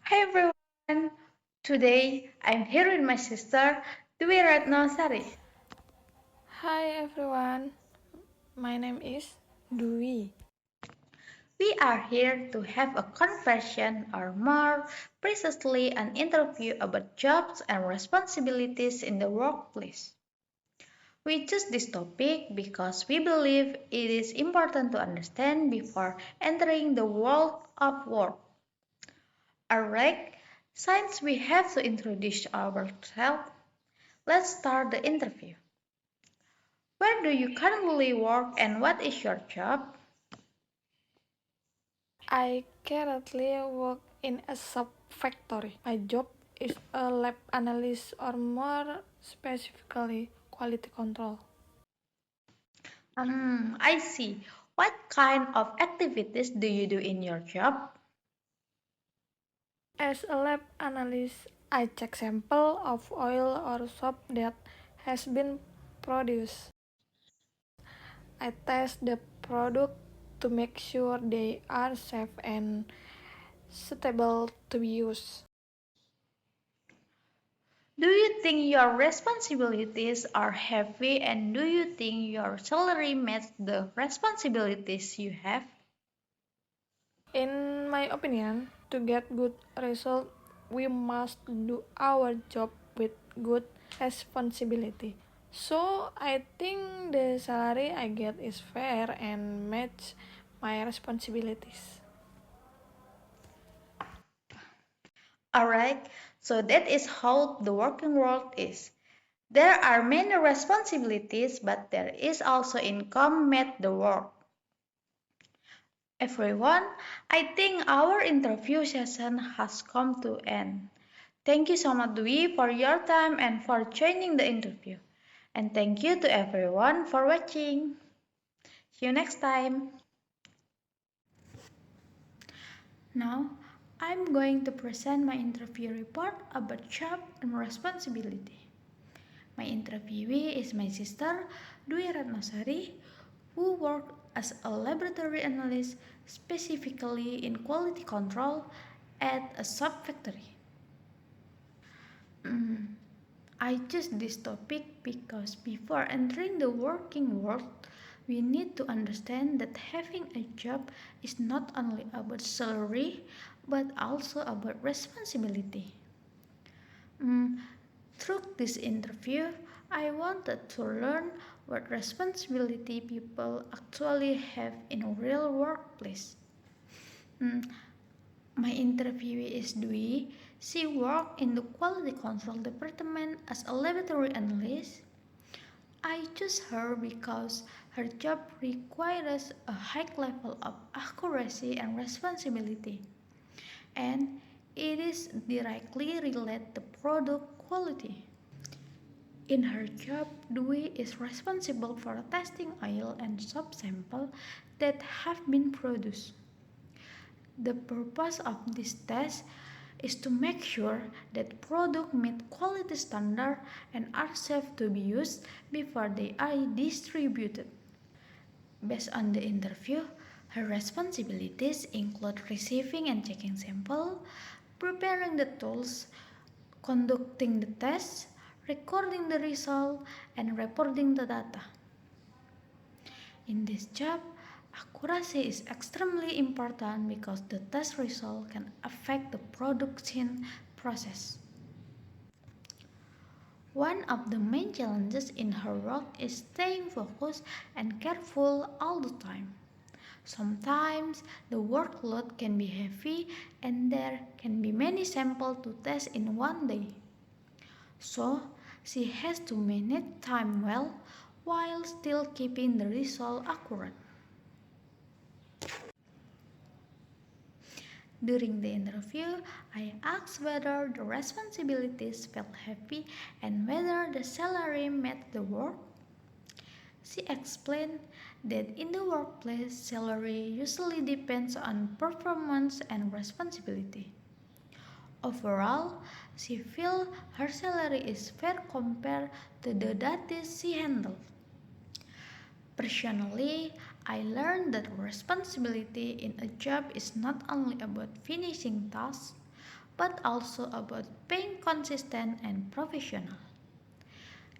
Hi everyone! Today I'm here with my sister Dwi Ratnasari. Hi everyone, my name is Dwi. We are here to have a conversation or more precisely an interview about jobs and responsibilities in the workplace. We choose this topic because we believe it is important to understand before entering the world of work. Alright, since we have to introduce ourselves, let's start the interview. Where do you currently work and what is your job? I currently work in a sub factory. My job is a lab analyst or more specifically quality control. I see. What kind of activities do you do in your job? As a lab analyst, I check sample of oil or soap that has been produced. I test the product to make sure they are safe and suitable to be used. Do you think your responsibilities are heavy and do you think your salary matches the responsibilities you have? In my opinion, to get good result, we must do our job with good responsibility. So I think the salary I get is fair and match my responsibilities. Alright, so that is how the working world is. There are many responsibilities, but there is also income met the work. Everyone, I think our interview session has come to end. Thank you so much, Dwi, for your time and for joining the interview. And thank you to everyone for watching. See you next time. Now, I'm going to present my interview report about job and responsibility. My interviewee is my sister, Dwi Ratnasari, who worked as a laboratory analyst specifically in quality control at a sub factory. I chose this topic because before entering the working world, we need to understand that having a job is not only about salary but also about responsibility. Mm, Through this interview, I wanted to learn what responsibility people actually have in a real workplace. Mm, My interviewee is Dwi. She worked in the quality control department as a laboratory analyst. I chose her because her job requires a high level of accuracy and responsibility, and it is directly related to product quality. In her job, Dwi is responsible for testing oil and soap samples that have been produced. The purpose of this test is to make sure that products meet quality standards and are safe to be used before they are distributed. Based on the interview, her responsibilities include receiving and checking samples, preparing the tools, conducting the tests, recording the result, and reporting the data. In this job, accuracy is extremely important because the test result can affect the production process. One of the main challenges in her work is staying focused and careful all the time. Sometimes the workload can be heavy and there can be many samples to test in one day. So, she has to manage time well while still keeping the result accurate. During the interview, I asked whether the responsibilities felt heavy and whether the salary met the work. She explained that in the workplace, salary usually depends on performance and responsibility. Overall, she feels her salary is fair compared to the duties she handled. Personally, I learned that responsibility in a job is not only about finishing tasks, but also about being consistent and professional.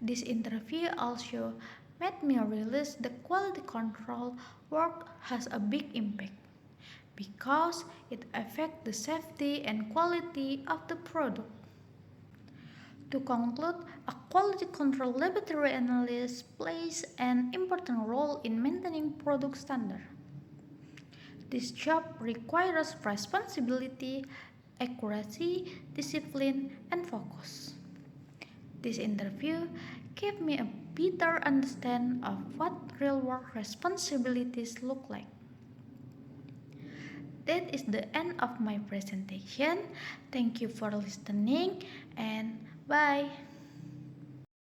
This interview also made me realize that quality control work has a big impact because it affects the safety and quality of the product. To conclude, a quality control laboratory analyst plays an important role in maintaining product standard. This job requires responsibility, accuracy, discipline, and focus. This interview gave me a better understanding of what real work responsibilities look like. That is the end of my presentation. Thank you for listening and bye.